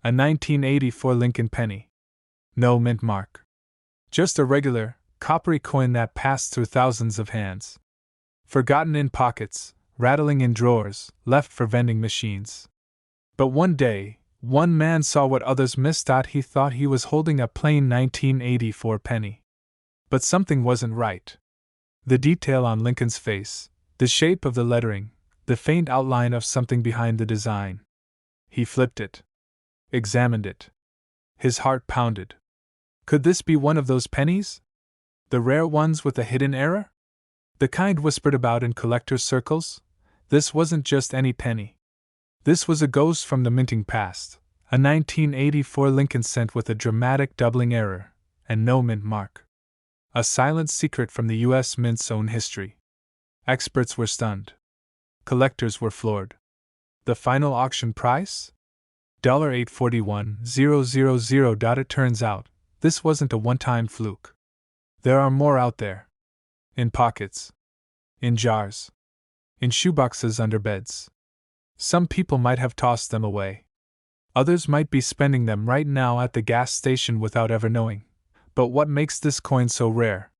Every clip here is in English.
A 1984 Lincoln Penny. No mint mark. Just a regular, coppery coin that passed through thousands of hands. Forgotten in pockets, rattling in drawers, left for vending machines. But one day, one man saw what others missed. He thought he was holding a plain 1984 penny. But something wasn't right. The detail on Lincoln's face, the shape of the lettering, the faint outline of something behind the design. He flipped it. Examined it. His heart pounded. Could this be one of those pennies? The rare ones with a hidden error? The kind whispered about in collectors' circles? This wasn't just any penny. This was a ghost from the minting past, a 1984 Lincoln cent with a dramatic doubling error, and no mint mark. A silent secret from the U.S. Mint's own history. Experts were stunned. Collectors were floored. The final auction price? $841,000. It turns out, this wasn't a one-time fluke. There are more out there. In pockets. In jars. In shoeboxes under beds. Some people might have tossed them away. Others might be spending them right now at the gas station without ever knowing. But what makes this coin so rare?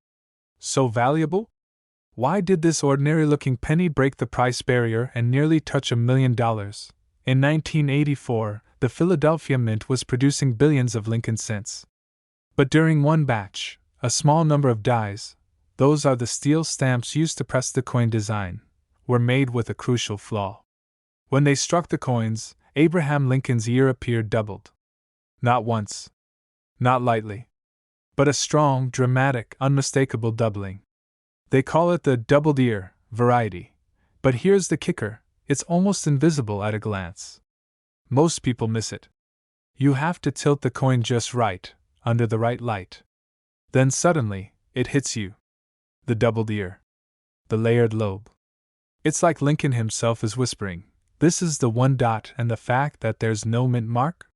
So valuable? Why did this ordinary-looking penny break the price barrier and nearly touch $1 million? In 1984, the Philadelphia Mint was producing billions of Lincoln cents. But during one batch, a small number of dies, those are the steel stamps used to press the coin design, were made with a crucial flaw. When they struck the coins, Abraham Lincoln's ear appeared doubled. Not once. Not lightly. But a strong, dramatic, unmistakable doubling. They call it the doubled ear variety. But here's the kicker, it's almost invisible at a glance. Most people miss it. You have to tilt the coin just right, under the right light. Then suddenly, it hits you. The doubled ear. The layered lobe. It's like Lincoln himself is whispering, this is the one dot, and the fact that there's no mint mark?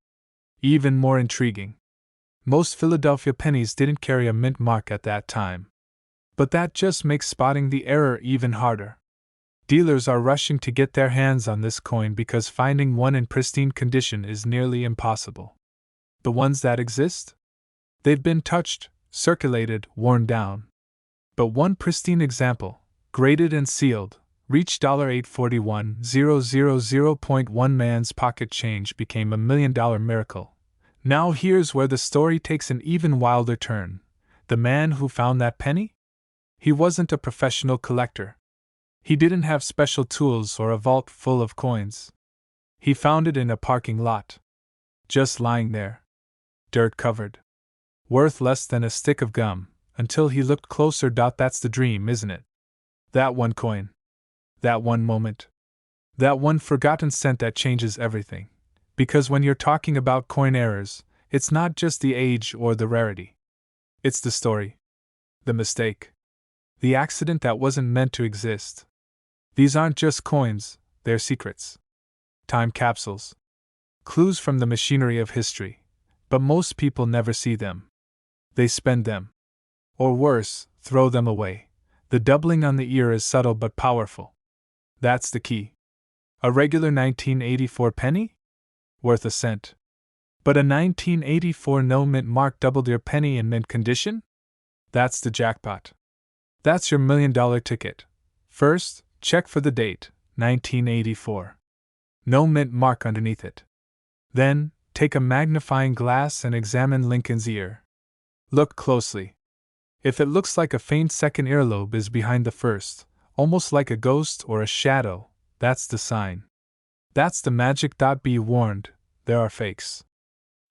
Even more intriguing. Most Philadelphia pennies didn't carry a mint mark at that time. But that just makes spotting the error even harder. Dealers are rushing to get their hands on this coin because finding one in pristine condition is nearly impossible. The ones that exist? They've been touched, circulated, worn down. But one pristine example, graded and sealed, reached $841,000. One man's pocket change became $1 million miracle. Now here's where the story takes an even wilder turn. The man who found that penny? He wasn't a professional collector. He didn't have special tools or a vault full of coins. He found it in a parking lot. Just lying there. Dirt covered. Worth less than a stick of gum, until he looked closer. That's the dream, isn't it? That one coin. That one moment. That one forgotten cent that changes everything. Because when you're talking about coin errors, it's not just the age or the rarity. It's the story. The mistake. The accident that wasn't meant to exist. These aren't just coins, they're secrets. Time capsules. Clues from the machinery of history. But most people never see them. They spend them. Or worse, throw them away. The doubling on the ear is subtle but powerful. That's the key. A regular 1984 penny? Worth a cent. But a 1984 no mint mark doubled ear penny in mint condition? That's the jackpot. That's your $1 million ticket. First, check for the date, 1984. No mint mark underneath it. Then, take a magnifying glass and examine Lincoln's ear. Look closely. If it looks like a faint second earlobe is behind the first, almost like a ghost or a shadow, that's the sign. That's the magic. Be warned, there are fakes.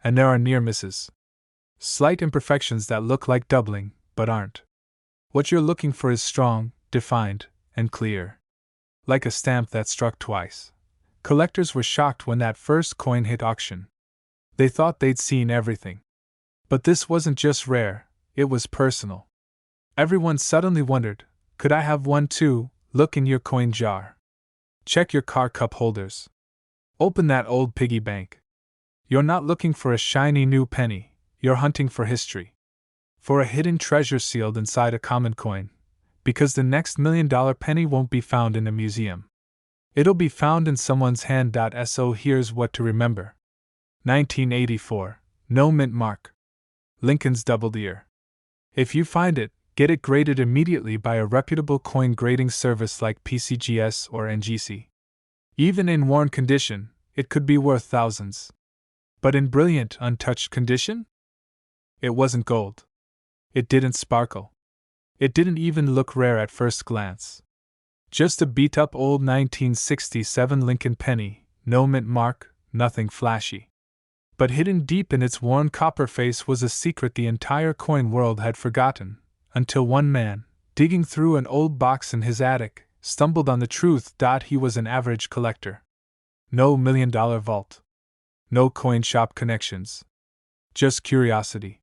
And there are near misses. Slight imperfections that look like doubling, but aren't. What you're looking for is strong, defined, and clear. Like a stamp that struck twice. Collectors were shocked when that first coin hit auction. They thought they'd seen everything. But this wasn't just rare, it was personal. Everyone suddenly wondered, could I have one too? Look in your coin jar. Check your car cup holders. Open that old piggy bank. You're not looking for a shiny new penny, you're hunting for history. For a hidden treasure sealed inside a common coin. Because the next $1 million penny won't be found in a museum. It'll be found in someone's hand. So here's what to remember. 1984. No mint mark. Lincoln's doubled ear. If you find it, get it graded immediately by a reputable coin grading service like pcgs or ngc. Even in worn condition, it could be worth thousands. But in brilliant, untouched condition? It wasn't gold. It didn't sparkle. It didn't even look rare at first glance. Just a beat-up old 1967 Lincoln penny, no mint mark, nothing flashy. But hidden deep in its worn copper face was a secret the entire coin world had forgotten, until one man, digging through an old box in his attic, stumbled on the truth. He was an average collector. No million-dollar vault. No coin shop connections. Just curiosity.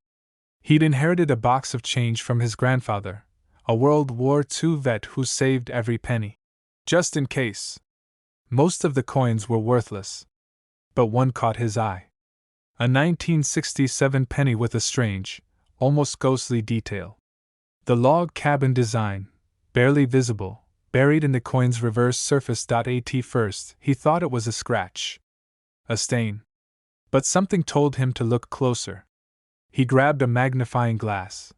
He'd inherited a box of change from his grandfather, a World War II vet who saved every penny. Just in case. Most of the coins were worthless. But one caught his eye. A 1967 penny with a strange, almost ghostly detail. The log cabin design, barely visible, buried in the coin's reverse surface. At first, he thought it was a scratch. A stain. But something told him to look closer. He grabbed a magnifying glass.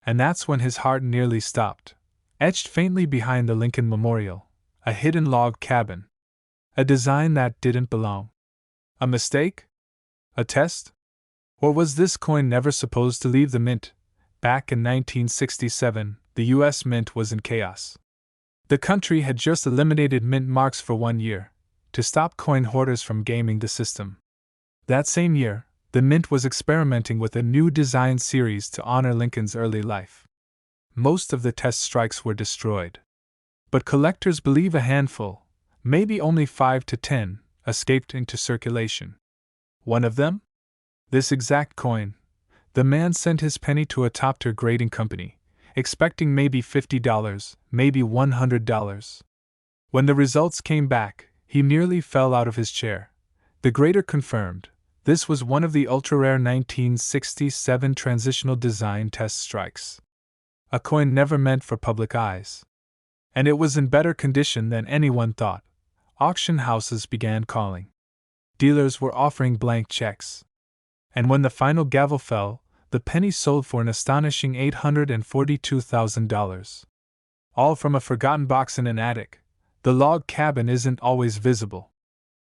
And that's when his heart nearly stopped. Etched faintly behind the Lincoln Memorial, a hidden log cabin. A design that didn't belong. A mistake? A test? Or was this coin never supposed to leave the mint? Back in 1967, the U.S. Mint was in chaos. The country had just eliminated mint marks for 1 year, to stop coin hoarders from gaming the system. That same year, the Mint was experimenting with a new design series to honor Lincoln's early life. Most of the test strikes were destroyed. But collectors believe a handful, maybe only 5 to 10, escaped into circulation. One of them? This exact coin. The man sent his penny to a top-tier grading company, expecting maybe $50, maybe $100. When the results came back, he nearly fell out of his chair. The grader confirmed. This was one of the ultra-rare 1967 transitional design test strikes. A coin never meant for public eyes. And it was in better condition than anyone thought. Auction houses began calling. Dealers were offering blank checks. And when the final gavel fell, the penny sold for an astonishing $842,000. All from a forgotten box in an attic. The log cabin isn't always visible.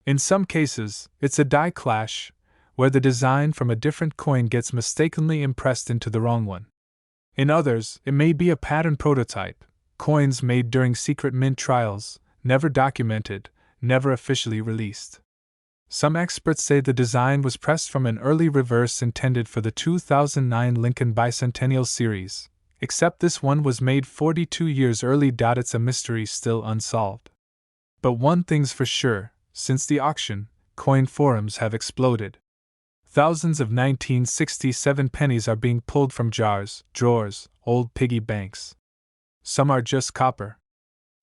In some cases, it's a die clash, where the design from a different coin gets mistakenly impressed into the wrong one. In others, it may be a pattern prototype, coins made during secret mint trials, never documented, never officially released. Some experts say the design was pressed from an early reverse intended for the 2009 Lincoln Bicentennial Series, except this one was made 42 years early. It's a mystery still unsolved. But one thing's for sure, since the auction, coin forums have exploded. Thousands of 1967 pennies are being pulled from jars, drawers, old piggy banks. Some are just copper.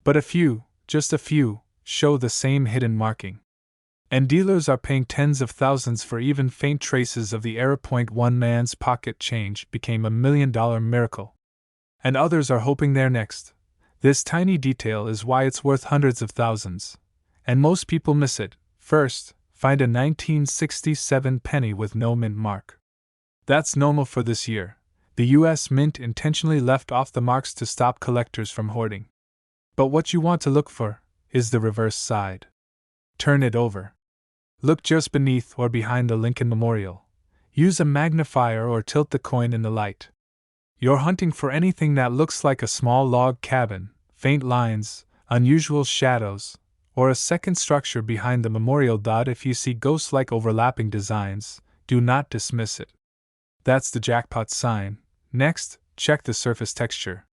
But a few, just a few, show the same hidden marking. And dealers are paying tens of thousands for even faint traces of the era. One man's pocket change became $1 million miracle. And others are hoping they're next. This tiny detail is why it's worth hundreds of thousands. And most people miss it. First, find a 1967 penny with no mint mark. That's normal for this year. The U.S. Mint intentionally left off the marks to stop collectors from hoarding. But what you want to look for is the reverse side. Turn it over. Look just beneath or behind the Lincoln Memorial. Use a magnifier or tilt the coin in the light. You're hunting for anything that looks like a small log cabin, faint lines, unusual shadows, or a second structure behind the memorial. If you see ghost-like overlapping designs, do not dismiss it. That's the jackpot sign. Next, check the surface texture.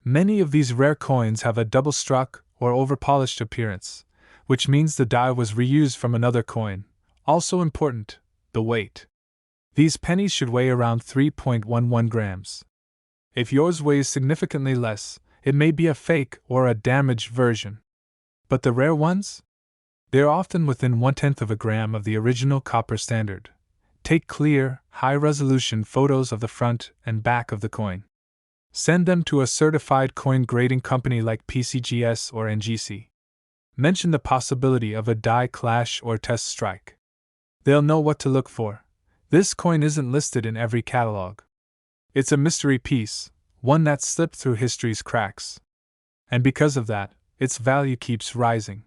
Many of these rare coins have a double-struck or over-polished appearance, which means the die was reused from another coin. Also important, the weight. These pennies should weigh around 3.11 grams. If yours weighs significantly less, it may be a fake or a damaged version. But the rare ones? They're often within 1/10 of a gram of the original copper standard. Take clear, high-resolution photos of the front and back of the coin. Send them to a certified coin grading company like pcgs or ngc. Mention the possibility of a die clash or test strike. They'll know what to look for. This coin isn't listed in every catalog. It's a mystery piece, one that slipped through history's cracks. And because of that, its value keeps rising.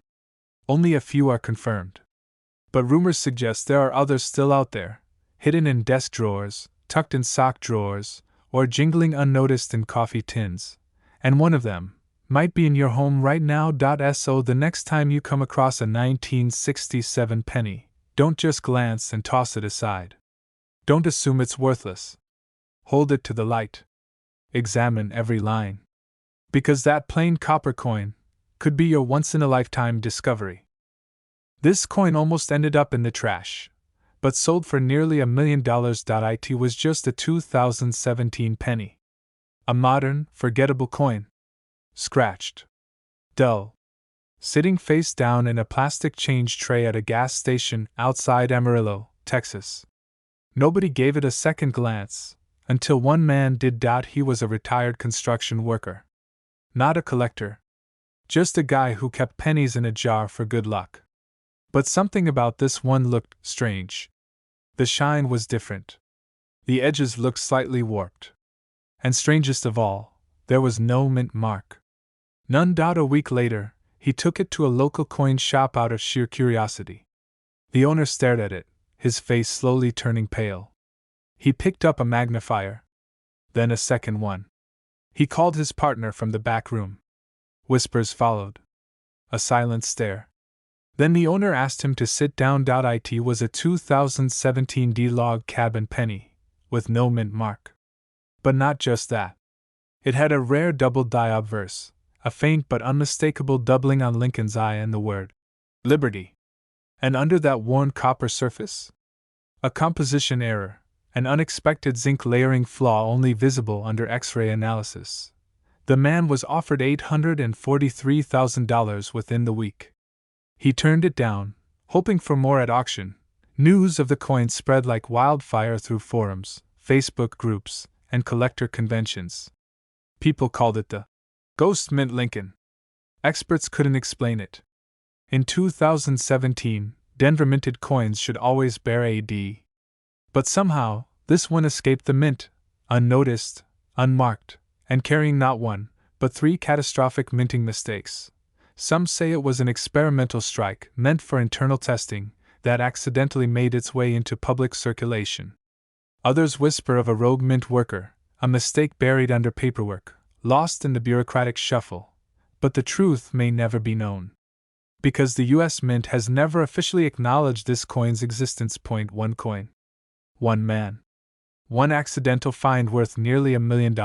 Only a few are confirmed. But rumors suggest there are others still out there, hidden in desk drawers, tucked in sock drawers, or jingling unnoticed in coffee tins. And one of them might be in your home right now. So the next time you come across a 1967 penny, don't just glance and toss it aside. Don't assume it's worthless. Hold it to the light. Examine every line. Because that plain copper coin could be your once-in-a-lifetime discovery. This coin almost ended up in the trash, but sold for nearly $1 million. It was just a 2017 penny. A modern, forgettable coin. Scratched. Dull. Sitting face down in a plastic change tray at a gas station outside Amarillo, Texas. Nobody gave it a second glance, until one man did. He was a retired construction worker. Not a collector. Just a guy who kept pennies in a jar for good luck. But something about this one looked strange. The shine was different. The edges looked slightly warped. And strangest of all, there was no mint mark. None. A week later, he took it to a local coin shop out of sheer curiosity. The owner stared at it, his face slowly turning pale. He picked up a magnifier. Then a second one. He called his partner from the back room. Whispers followed. A silent stare. Then the owner asked him to sit down. It was a 2017 log cabin penny, with no mint mark. But not just that. It had a rare double obverse, a faint but unmistakable doubling on Lincoln's eye and the word Liberty. And under that worn copper surface? A composition error, an unexpected zinc layering flaw only visible under X-ray analysis. The man was offered $843,000 within the week. He turned it down, hoping for more at auction. News of the coin spread like wildfire through forums, Facebook groups, and collector conventions. People called it the Ghost Mint Lincoln. Experts couldn't explain it. In 2017, Denver minted coins should always bear a D. But somehow, this one escaped the mint, unnoticed, unmarked, and carrying not one, but 3 catastrophic minting mistakes. Some say it was an experimental strike meant for internal testing that accidentally made its way into public circulation. Others whisper of a rogue mint worker, a mistake buried under paperwork, lost in the bureaucratic shuffle. But the truth may never be known. Because the U.S. Mint has never officially acknowledged this coin's existence. One coin. One man. One accidental find worth nearly $1 million.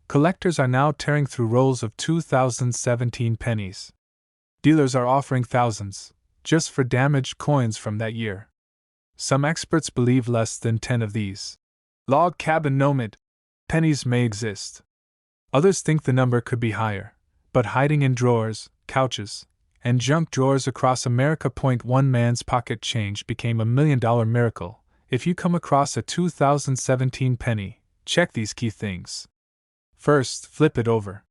Collectors are now tearing through rolls of 2017 pennies. Dealers are offering thousands, just for damaged coins from that year. Some experts believe less than 10 of these log cabin no mint pennies may exist. Others think the number could be higher, but hiding in drawers, couches, and junk drawers across America. One man's pocket change became $1 million miracle. If you come across a 2017 penny, check these key things. First, flip it over.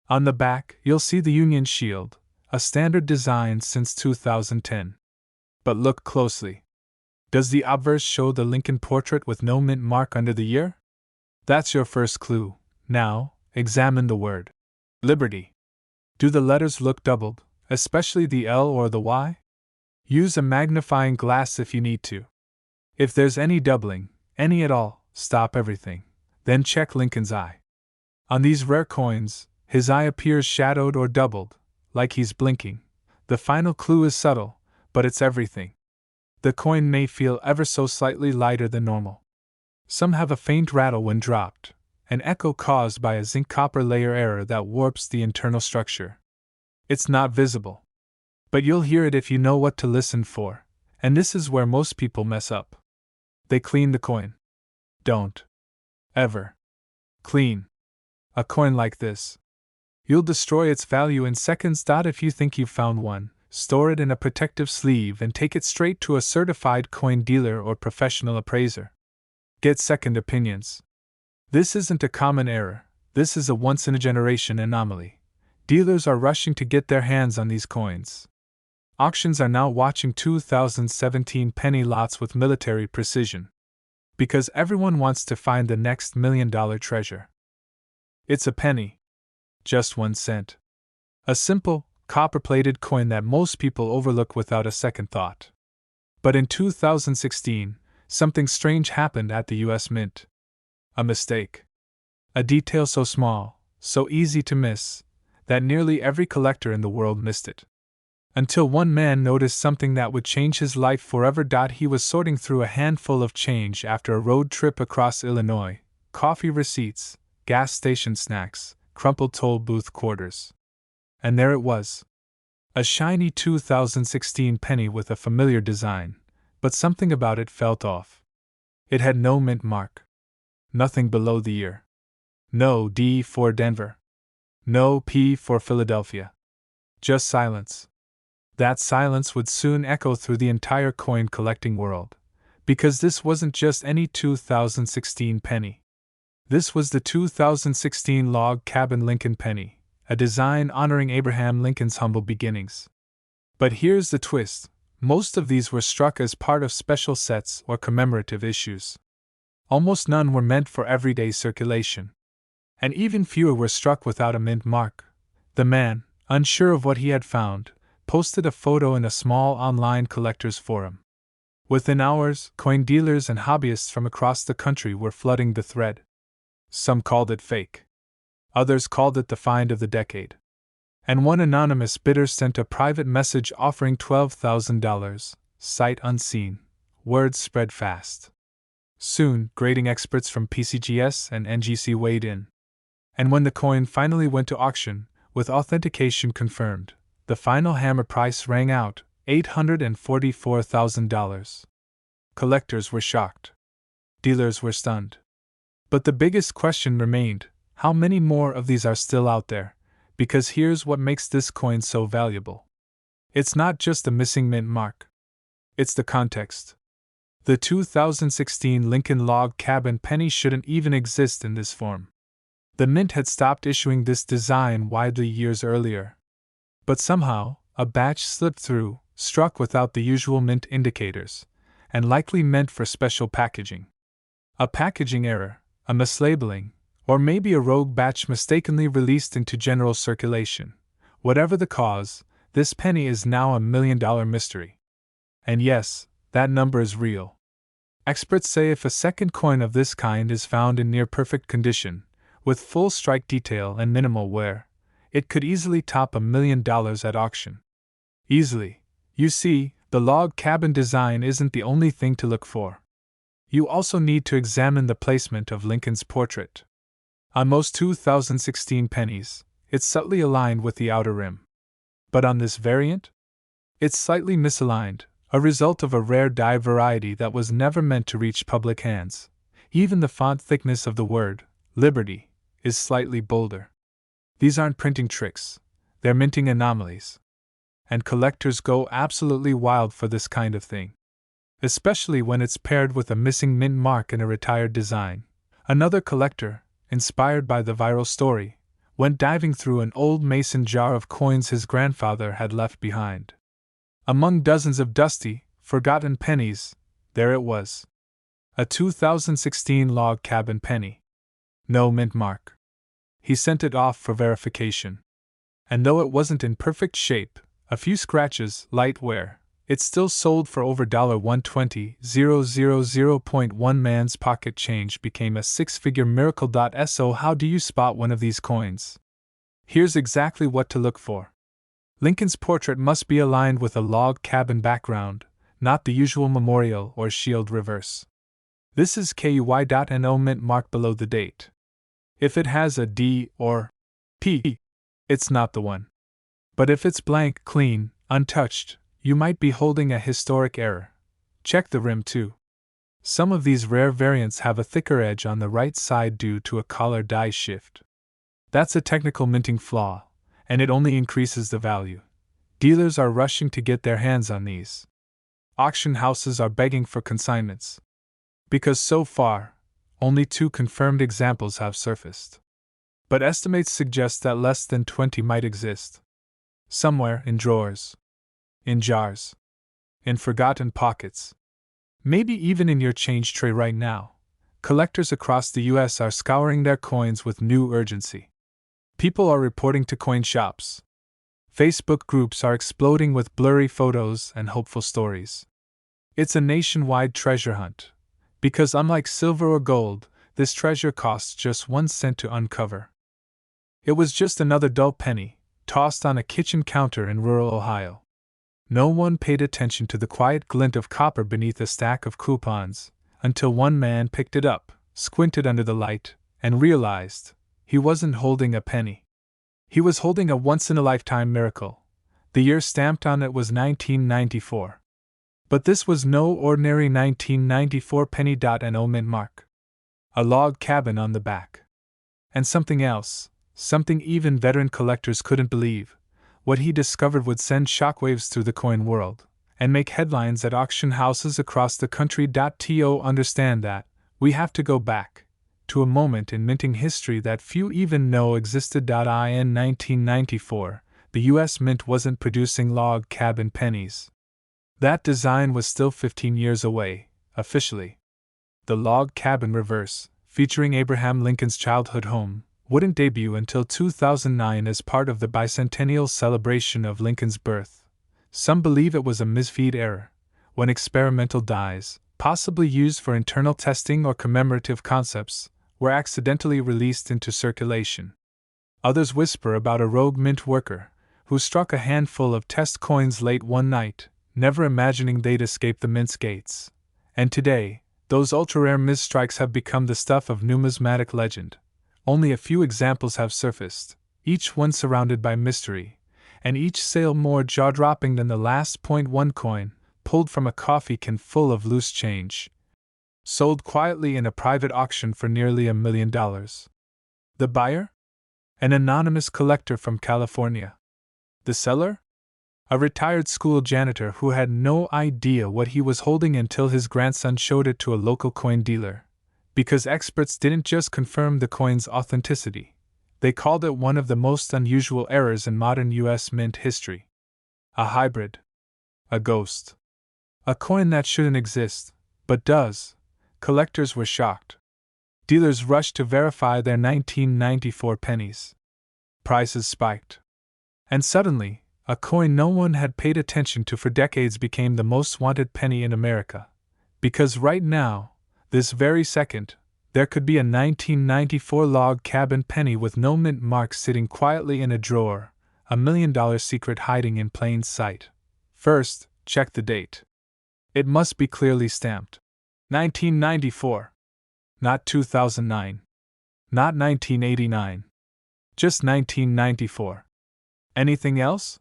On the back, you'll see the Union Shield, a standard design since 2010. But look closely. Does the obverse show the Lincoln portrait with no mint mark under the year? That's your first clue. Now, examine the word Liberty. Do the letters look doubled, especially the L or the Y? Use a magnifying glass if you need to. If there's any doubling, any at all, stop everything. Then check Lincoln's eye. On these rare coins, his eye appears shadowed or doubled, like he's blinking. The final clue is subtle, but it's everything. The coin may feel ever so slightly lighter than normal. Some have a faint rattle when dropped, an echo caused by a zinc-copper layer error that warps the internal structure. It's not visible. But you'll hear it if you know what to listen for, and this is where most people mess up. They clean the coin. Don't ever clean a coin like this. You'll destroy its value in seconds. If you think you've found one, store it in a protective sleeve and take it straight to a certified coin dealer or professional appraiser. Get second opinions. This isn't a common error, this is a once-in-a-generation anomaly. Dealers are rushing to get their hands on these coins. Auctions are now watching 2017 penny lots with military precision. Because everyone wants to find the next $1 million treasure. It's a penny. Just 1 cent. A simple, copper-plated coin that most people overlook without a second thought. But in 2016, something strange happened at the US Mint. A mistake. A detail so small, so easy to miss, that nearly every collector in the world missed it. Until one man noticed something that would change his life forever. He was sorting through a handful of change after a road trip across Illinois, coffee receipts, gas station snacks, crumpled toll booth quarters. And there it was. A shiny 2016 penny with a familiar design, but something about it felt off. It had no mint mark. Nothing below the year. No D for Denver. No P for Philadelphia. Just silence. That silence would soon echo through the entire coin collecting world, because this wasn't just any 2016 penny. This was the 2016 log cabin Lincoln penny, a design honoring Abraham Lincoln's humble beginnings. But here's the twist: most of these were struck as part of special sets or commemorative issues. Almost none were meant for everyday circulation. And even fewer were struck without a mint mark. The man, unsure of what he had found, posted a photo in a small online collectors forum. Within hours, coin dealers and hobbyists from across the country were flooding the thread. Some called it fake. Others called it the find of the decade. And one anonymous bidder sent a private message offering $12,000, sight unseen. Word spread fast. Soon, grading experts from pcgs and NGC weighed in. And when the coin finally went to auction, with authentication confirmed, the final hammer price rang out, $844,000. Collectors were shocked. Dealers were stunned. But the biggest question remained: how many more of these are still out there? Because here's what makes this coin so valuable. It's not just the missing mint mark. It's the context. The 2016 Lincoln log cabin penny shouldn't even exist in this form. The mint had stopped issuing this design widely years earlier. But somehow, a batch slipped through, struck without the usual mint indicators, and likely meant for special packaging. A packaging error, a mislabeling, or maybe a rogue batch mistakenly released into general circulation. Whatever the cause, this penny is now a $1 million mystery. And yes, that number is real. Experts say if a second coin of this kind is found in near-perfect condition, with full strike detail and minimal wear, it could easily top $1 million at auction. Easily. You see, the log cabin design isn't the only thing to look for. You also need to examine the placement of Lincoln's portrait. On most 2016 pennies, it's subtly aligned with the outer rim. But on this variant? It's slightly misaligned, a result of a rare die variety that was never meant to reach public hands. Even the font thickness of the word, Liberty, is slightly bolder. These aren't printing tricks, they're minting anomalies. And collectors go absolutely wild for this kind of thing. Especially when it's paired with a missing mint mark and a retired design. Another collector, inspired by the viral story, went diving through an old mason jar of coins his grandfather had left behind. Among dozens of dusty, forgotten pennies, there it was. A 2016 log cabin penny. No mint mark. He sent it off for verification. And though it wasn't in perfect shape, a few scratches, light wear, it still sold for over $120,000. One man's pocket change became a six-figure miracle. So how do you spot one of these coins? Here's exactly what to look for. Lincoln's portrait must be aligned with a log cabin background, not the usual memorial or shield reverse. This is KUY.NO mint mark below the date. If it has a D or P, it's not the one. But if it's blank, clean, untouched, you might be holding a historic error. Check the rim too. Some of these rare variants have a thicker edge on the right side due to a collar die shift. That's a technical minting flaw, and it only increases the value. Dealers are rushing to get their hands on these. Auction houses are begging for consignments. Because so far, only 2 confirmed examples have surfaced. But estimates suggest that less than 20 might exist. Somewhere in drawers. In jars. In forgotten pockets. Maybe even in your change tray right now. Collectors across the US are scouring their coins with new urgency. People are reporting to coin shops. Facebook groups are exploding with blurry photos and hopeful stories. It's a nationwide treasure hunt. Because unlike silver or gold, this treasure costs just 1 cent to uncover. It was just another dull penny, tossed on a kitchen counter in rural Ohio. No one paid attention to the quiet glint of copper beneath a stack of coupons, until one man picked it up, squinted under the light, and realized he wasn't holding a penny. He was holding a once-in-a-lifetime miracle. The year stamped on it was 1994. But this was no ordinary 1994 penny. No mint mark. A log cabin on the back. And something else, something even veteran collectors couldn't believe. What he discovered would send shockwaves through the coin world, and make headlines at auction houses across the country. To understand that, we have to go back to a moment in minting history that few even know existed. In 1994, the US Mint wasn't producing log cabin pennies. That design was still 15 years away, officially. The log cabin reverse, featuring Abraham Lincoln's childhood home, wouldn't debut until 2009 as part of the bicentennial celebration of Lincoln's birth. Some believe it was a misfeed error, when experimental dies, possibly used for internal testing or commemorative concepts, were accidentally released into circulation. Others whisper about a rogue mint worker who struck a handful of test coins late one night, never imagining they'd escape the mint's gates. And today, those ultra-rare misstrikes have become the stuff of numismatic legend. Only a few examples have surfaced, each one surrounded by mystery, and each sale more jaw-dropping than the last. One coin, pulled from a coffee can full of loose change, sold quietly in a private auction for nearly $1 million. The buyer? An anonymous collector from California. The seller? A retired school janitor who had no idea what he was holding until his grandson showed it to a local coin dealer. Because experts didn't just confirm the coin's authenticity, they called it one of the most unusual errors in modern US mint history. A hybrid. A ghost. A coin that shouldn't exist, but does. Collectors were shocked. Dealers rushed to verify their 1994 pennies. Prices spiked. And suddenly, a coin no one had paid attention to for decades became the most wanted penny in America. Because right now, this very second, there could be a 1994 log cabin penny with no mint mark sitting quietly in a drawer, $1 million secret hiding in plain sight. First, check the date. It must be clearly stamped. 1994. Not 2009. Not 1989. Just 1994. Anything else?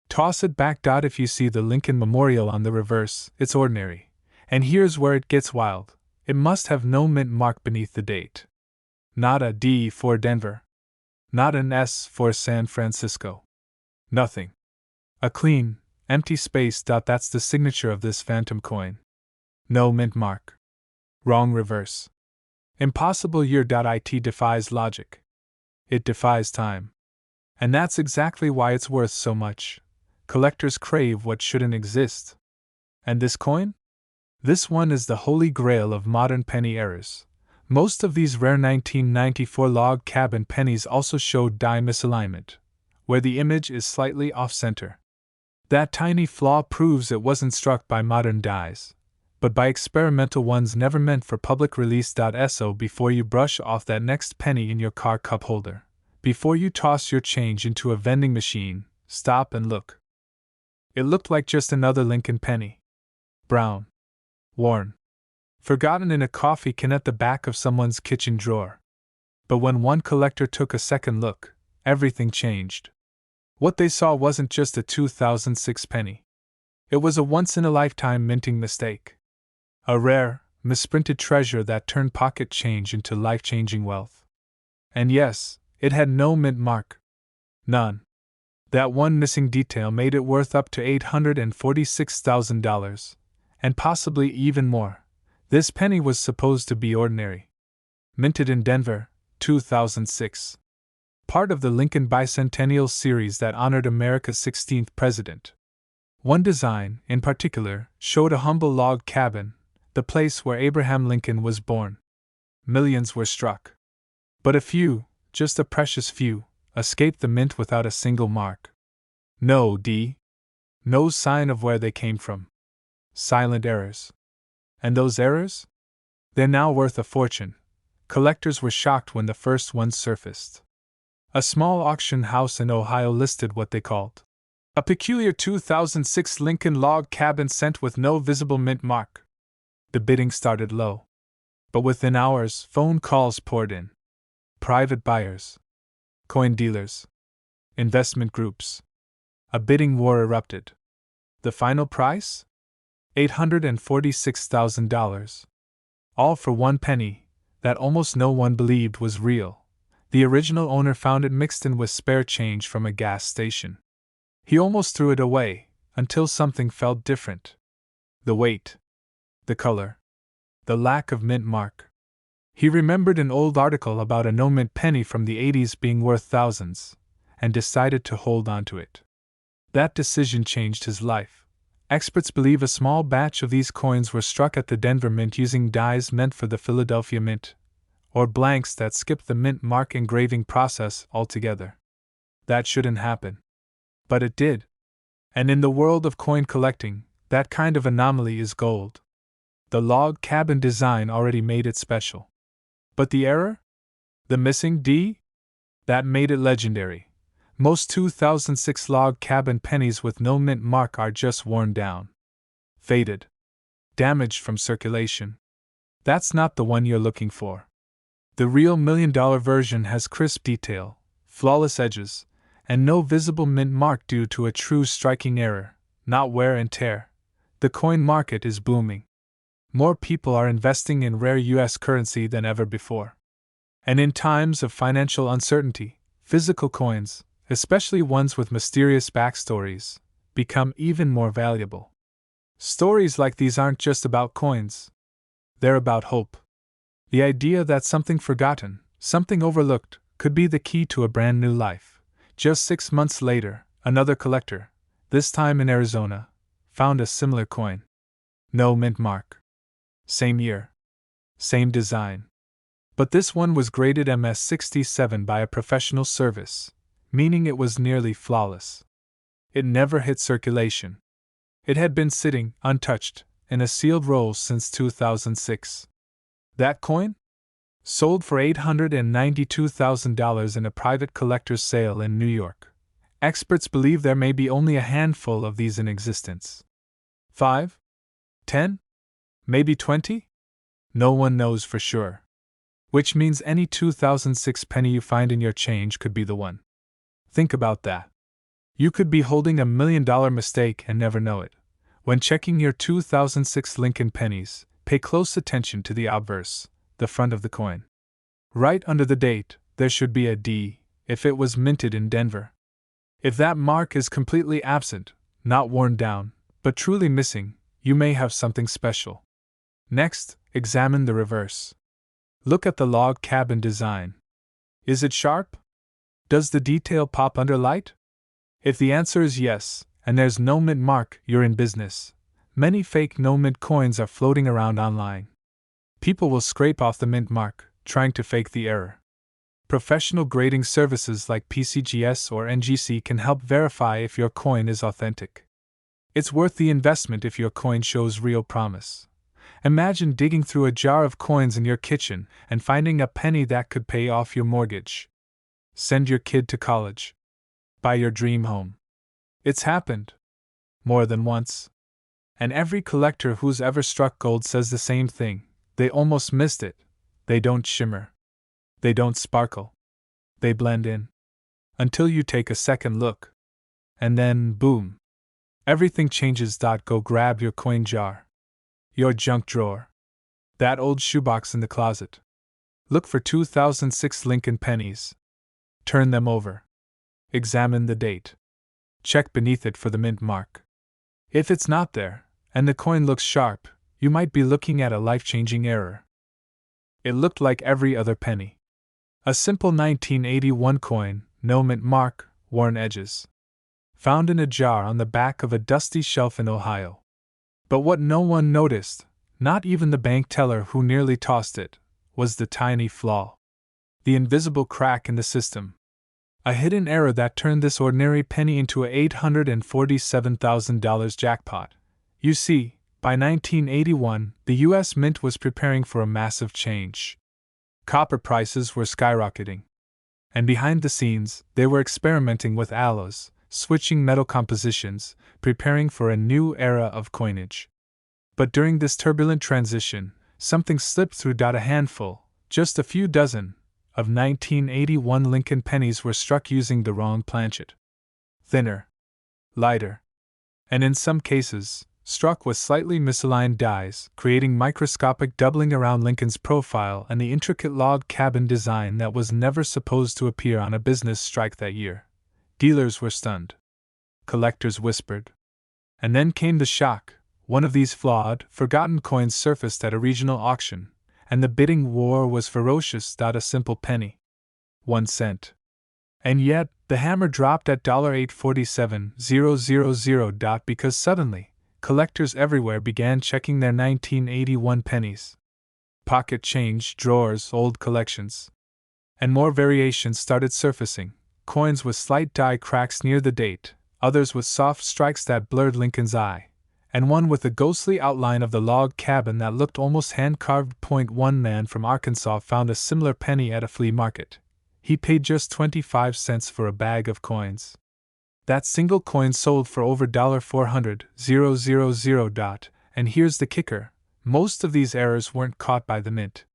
Toss it back. If you see the Lincoln Memorial on the reverse, it's ordinary. And here's where it gets wild. It must have no mint mark beneath the date. Not a D for Denver. Not an S for San Francisco. Nothing. A clean, empty space. That's the signature of this phantom coin. No mint mark. Wrong reverse. Impossible year. It defies logic. It defies time. And that's exactly why it's worth so much. Collectors crave what shouldn't exist. And this coin? This one is the holy grail of modern penny errors. Most of these rare 1994 log cabin pennies also show die misalignment, where the image is slightly off-center. That tiny flaw proves it wasn't struck by modern dies, but by experimental ones never meant for public release. So before you brush off that next penny in your car cup holder, before you toss your change into a vending machine, stop and look. It looked like just another Lincoln penny. Brown. Worn. Forgotten in a coffee can at the back of someone's kitchen drawer. But when one collector took a second look, everything changed. What they saw wasn't just a 2006 penny. It was a once-in-a-lifetime minting mistake. A rare, misprinted treasure that turned pocket change into life-changing wealth. And yes, it had no mint mark. None. That one missing detail made it worth up to $846,000. And possibly even more. This penny was supposed to be ordinary. Minted in Denver, 2006. Part of the Lincoln Bicentennial series that honored America's 16th president. One design, in particular, showed a humble log cabin, the place where Abraham Lincoln was born. Millions were struck. But a few, just a precious few, escaped the mint without a single mark. No sign of where they came from. Silent errors. And those errors? They're now worth a fortune. Collectors were shocked when the first ones surfaced. A small auction house in Ohio listed what they called a peculiar 2006 Lincoln log cabin sent with no visible mint mark. The bidding started low. But within hours, phone calls poured in. Private buyers, coin dealers, investment groups. A bidding war erupted. The final price? $846,000. All for one penny that almost no one believed was real. The original owner found it mixed in with spare change from a gas station. He almost threw it away, until something felt different. The weight. The color. The lack of mint mark. He remembered an old article about a no-mint penny from the 80s being worth thousands, and decided to hold on to it. That decision changed his life. Experts believe a small batch of these coins were struck at the Denver Mint using dies meant for the Philadelphia Mint, or blanks that skipped the mint mark engraving process altogether. That shouldn't happen. But it did. And in the world of coin collecting, that kind of anomaly is gold. The log cabin design already made it special. But the error? The missing D? That made it legendary. Most 2006 log cabin pennies with no mint mark are just worn down. Faded. Damaged from circulation. That's not the one you're looking for. The real $1 million version has crisp detail, flawless edges, and no visible mint mark due to a true striking error, not wear and tear. The coin market is booming. More people are investing in rare U.S. currency than ever before. And in times of financial uncertainty, physical coins, especially ones with mysterious backstories, become even more valuable. Stories like these aren't just about coins. They're about hope. The idea that something forgotten, something overlooked, could be the key to a brand new life. Just 6 months later, another collector, this time in Arizona, found a similar coin. No mint mark. Same year. Same design. But this one was graded MS-67 by a professional service, meaning it was nearly flawless. It never hit circulation. It had been sitting, untouched, in a sealed roll since 2006. That coin? Sold for $892,000 in a private collector's sale in New York. Experts believe there may be only a handful of these in existence. 5? 10? Maybe 20? No one knows for sure. Which means any 2006 penny you find in your change could be the one. Think about that. You could be holding $1 million mistake and never know it. When checking your 2006 Lincoln Pennies, pay close attention to the obverse, the front of the coin. Right under the date, there should be a D, if it was minted in Denver. If that mark is completely absent, not worn down, but truly missing, you may have something special. Next, examine the reverse. Look at the log cabin design. Is it sharp? Does the detail pop under light? If the answer is yes, and there's no mint mark, you're in business. Many fake no-mint coins are floating around online. People will scrape off the mint mark, trying to fake the error. Professional grading services like pcgs or NGC can help verify if your coin is authentic. It's worth the investment if your coin shows real promise. Imagine digging through a jar of coins in your kitchen and finding a penny that could pay off your mortgage. Send your kid to college. Buy your dream home. It's happened. More than once. And every collector who's ever struck gold says the same thing. They almost missed it. They don't shimmer. They don't sparkle. They blend in. Until you take a second look. And then, boom. Everything changes. Go grab your coin jar. Your junk drawer. That old shoebox in the closet. Look for 2006 Lincoln Pennies. Turn them over. Examine the date. Check beneath it for the mint mark. If it's not there, and the coin looks sharp, you might be looking at a life-changing error. It looked like every other penny. A simple 1981 coin, no mint mark, worn edges. found in a jar on the back of a dusty shelf in Ohio. But what no one noticed, not even the bank teller who nearly tossed it, was the tiny flaw. The invisible crack in the system. A hidden error that turned this ordinary penny into a $847,000 jackpot. You see, by 1981, the U.S. Mint was preparing for a massive change. Copper prices were skyrocketing. And behind the scenes, they were experimenting with alloys, switching metal compositions, preparing for a new era of coinage. But during this turbulent transition, something slipped through. A handful, just a few dozen, of 1981 Lincoln pennies were struck using the wrong planchet. Thinner, lighter, and in some cases, struck with slightly misaligned dies, creating microscopic doubling around Lincoln's profile and the intricate log cabin design that was never supposed to appear on a business strike that year. Dealers were stunned. Collectors whispered. And then came the shock. One of these flawed, forgotten coins surfaced at a regional auction, and the bidding war was ferocious. A simple penny. 1 cent. And yet, the hammer dropped at $847,000 because suddenly, collectors everywhere began checking their 1981 pennies. Pocket change, drawers, old collections. And more variations started surfacing, coins with slight die cracks near the date, others with soft strikes that blurred Lincoln's eye, and one with a ghostly outline of the log cabin that looked almost hand-carved. One man from Arkansas found a similar penny at a flea market. He paid just 25 cents for a bag of coins. That single coin sold for over $400,000. And here's the kicker, most of these errors weren't caught by the mint.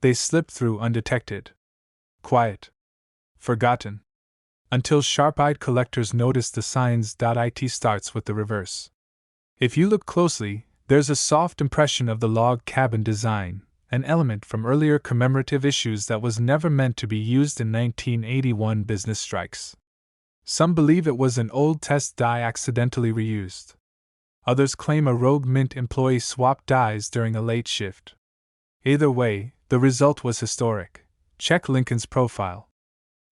They slipped through undetected. Quiet. Forgotten. Until sharp-eyed collectors noticed the signs. It starts with the reverse. If you look closely, there's a soft impression of the log cabin design, an element from earlier commemorative issues that was never meant to be used in 1981 business strikes. Some believe it was an old test die accidentally reused. Others claim a rogue mint employee swapped dies during a late shift. Either way, the result was historic. Check Lincoln's profile.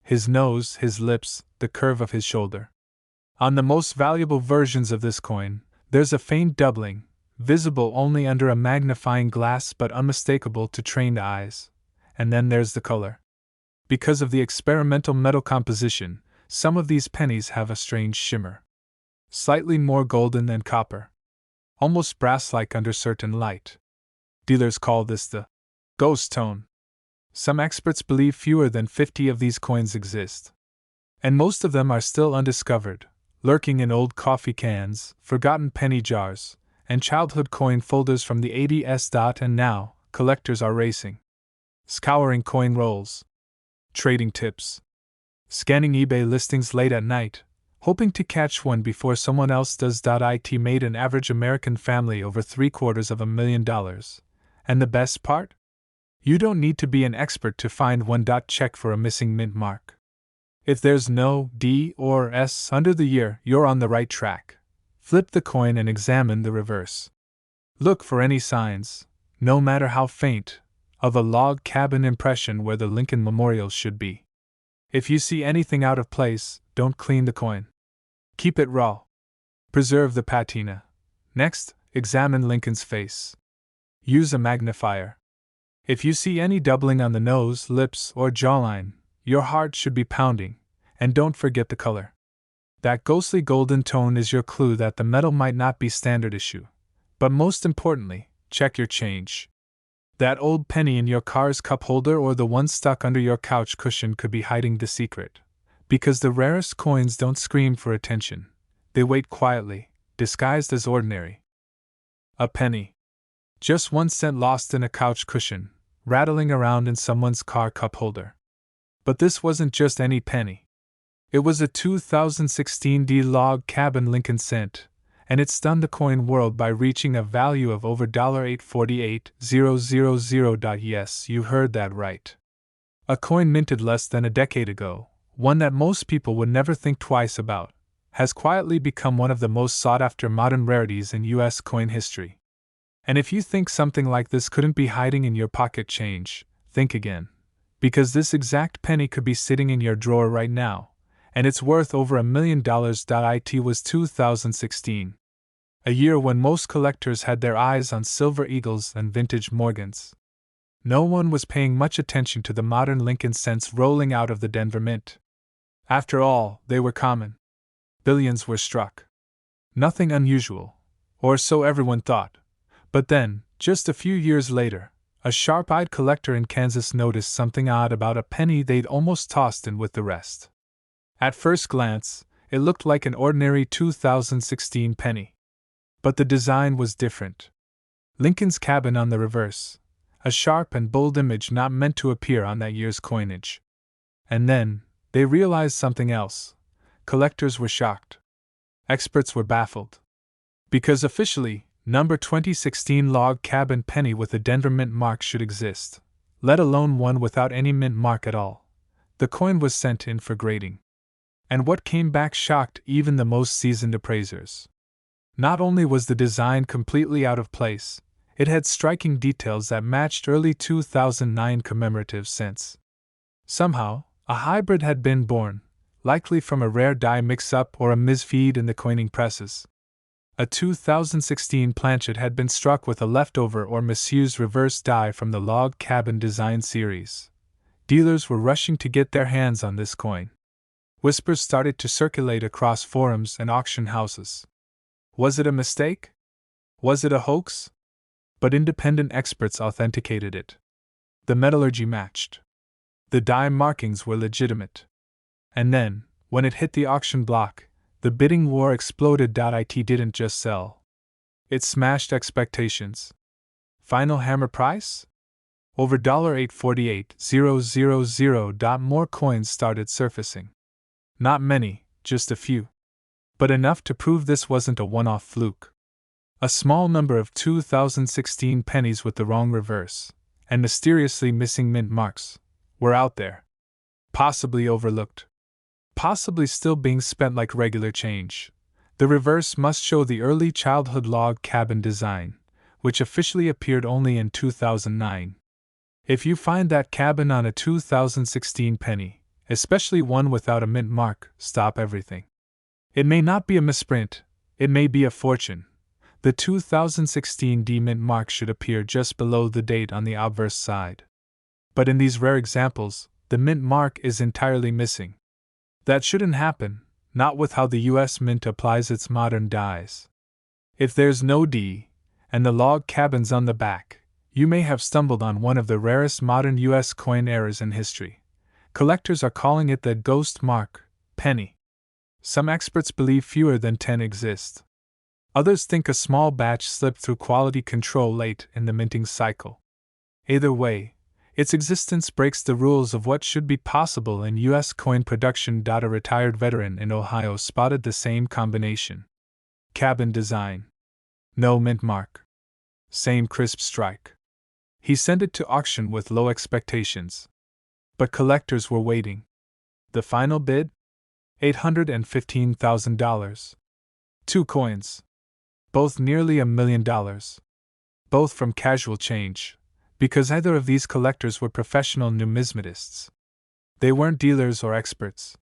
His nose, his lips, the curve of his shoulder. On the most valuable versions of this coin, there's a faint doubling, visible only under a magnifying glass but unmistakable to trained eyes. And then there's the color. Because of the experimental metal composition, some of these pennies have a strange shimmer. Slightly more golden than copper. Almost brass-like under certain light. Dealers call this the ghost tone. Some experts believe fewer than 50 of these coins exist. And most of them are still undiscovered, lurking in old coffee cans, forgotten penny jars, and childhood coin folders from the 80s. And now, collectors are racing. Scouring coin rolls. Trading tips. Scanning eBay listings late at night, hoping to catch one before someone else does. It made an average American family over $750,000. And the best part? You don't need to be an expert to find one. Check for a missing mint mark. If there's no D or S under the year, you're on the right track. Flip the coin and examine the reverse. Look for any signs, no matter how faint, of a log cabin impression where the Lincoln Memorial should be. If you see anything out of place, don't clean the coin. Keep it raw. Preserve the patina. Next, examine Lincoln's face. Use a magnifier. If you see any doubling on the nose, lips, or jawline, your heart should be pounding, and don't forget the color. That ghostly golden tone is your clue that the metal might not be standard issue. But most importantly, check your change. That old penny in your car's cup holder or the one stuck under your couch cushion could be hiding the secret. Because the rarest coins don't scream for attention. They wait quietly, disguised as ordinary. A penny. Just 1 cent lost in a couch cushion, rattling around in someone's car cup holder. But this wasn't just any penny. It was a 2016 D log cabin Lincoln cent, and it stunned the coin world by reaching a value of over $848,000. Yes, you heard that right. A coin minted less than a decade ago, one that most people would never think twice about, has quietly become one of the most sought-after modern rarities in U.S. coin history. And if you think something like this couldn't be hiding in your pocket change, think again. Because this exact penny could be sitting in your drawer right now, and it's worth over $1 million. It was 2016. A year when most collectors had their eyes on silver eagles and vintage Morgans. No one was paying much attention to the modern Lincoln cents rolling out of the Denver Mint. After all, they were common. Billions were struck. Nothing unusual, or so everyone thought. But then, just a few years later, a sharp-eyed collector in Kansas noticed something odd about a penny they'd almost tossed in with the rest. At first glance, it looked like an ordinary 2016 penny. But the design was different. Lincoln's cabin on the reverse, a sharp and bold image not meant to appear on that year's coinage. And then, they realized something else. Collectors were shocked. Experts were baffled. Because officially, number 2016 log cabin penny with a Denver Mint mark should exist, let alone one without any mint mark at all. The coin was sent in for grading. And what came back shocked even the most seasoned appraisers. Not only was the design completely out of place, it had striking details that matched early 2009 commemorative cents. Somehow, a hybrid had been born, likely from a rare die mix-up or a misfeed in the coining presses. A 2016 planchet had been struck with a leftover or misused reverse die from the log cabin design series. Dealers were rushing to get their hands on this coin. Whispers started to circulate across forums and auction houses. Was it a mistake? Was it a hoax? But independent experts authenticated it. The metallurgy matched. The die markings were legitimate. And then, when it hit the auction block, the bidding war exploded. It didn't just sell. It smashed expectations. Final hammer price? Over $848,000. More coins started surfacing. Not many, just a few. But enough to prove this wasn't a one-off fluke. A small number of 2016 pennies with the wrong reverse, and mysteriously missing mint marks, were out there. Possibly overlooked. Possibly still being spent like regular change. The reverse must show the early childhood log cabin design, which officially appeared only in 2009. If you find that cabin on a 2016 penny, especially one without a mint mark, stop everything. It may not be a misprint, it may be a fortune. The 2016 D mint mark should appear just below the date on the obverse side. But in these rare examples, the mint mark is entirely missing. That shouldn't happen, not with how the US Mint applies its modern dies. If there's no D, and the log cabin's on the back, you may have stumbled on one of the rarest modern US coin errors in history. Collectors are calling it the ghost mark, penny. Some experts believe fewer than 10 exist. Others think a small batch slipped through quality control late in the minting cycle. Either way, its existence breaks the rules of what should be possible in U.S. coin production. A retired veteran in Ohio spotted the same combination. Cabin design. No mint mark. Same crisp strike. He sent it to auction with low expectations. But collectors were waiting. The final bid? $815,000. 2 coins. Both nearly $1 million. Both from casual change, because neither of these collectors were professional numismatists. They weren't dealers or experts.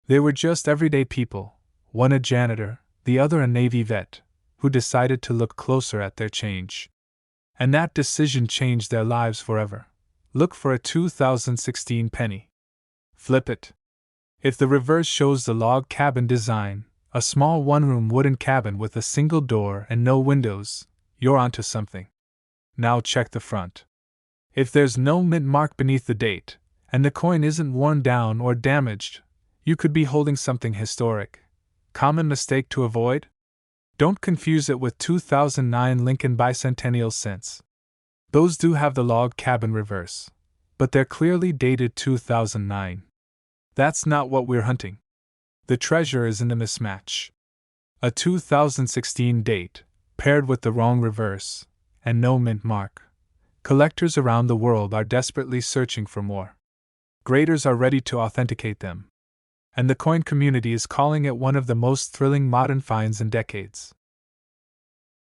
They were just everyday people, one a janitor, the other a Navy vet, who decided to look closer at their change. And that decision changed their lives forever. Look for a 2016 penny. Flip it. If the reverse shows the log cabin design, a small one-room wooden cabin with a single door and no windows, you're onto something. Now check the front. If there's no mint mark beneath the date, and the coin isn't worn down or damaged, you could be holding something historic. Common mistake to avoid? Don't confuse it with 2009 Lincoln bicentennial cents. Those do have the log cabin reverse, but they're clearly dated 2009. That's not what we're hunting. The treasure is in the mismatch. A 2016 date, paired with the wrong reverse, and no mint mark. Collectors around the world are desperately searching for more. Graders are ready to authenticate them. And the coin community is calling it one of the most thrilling modern finds in decades.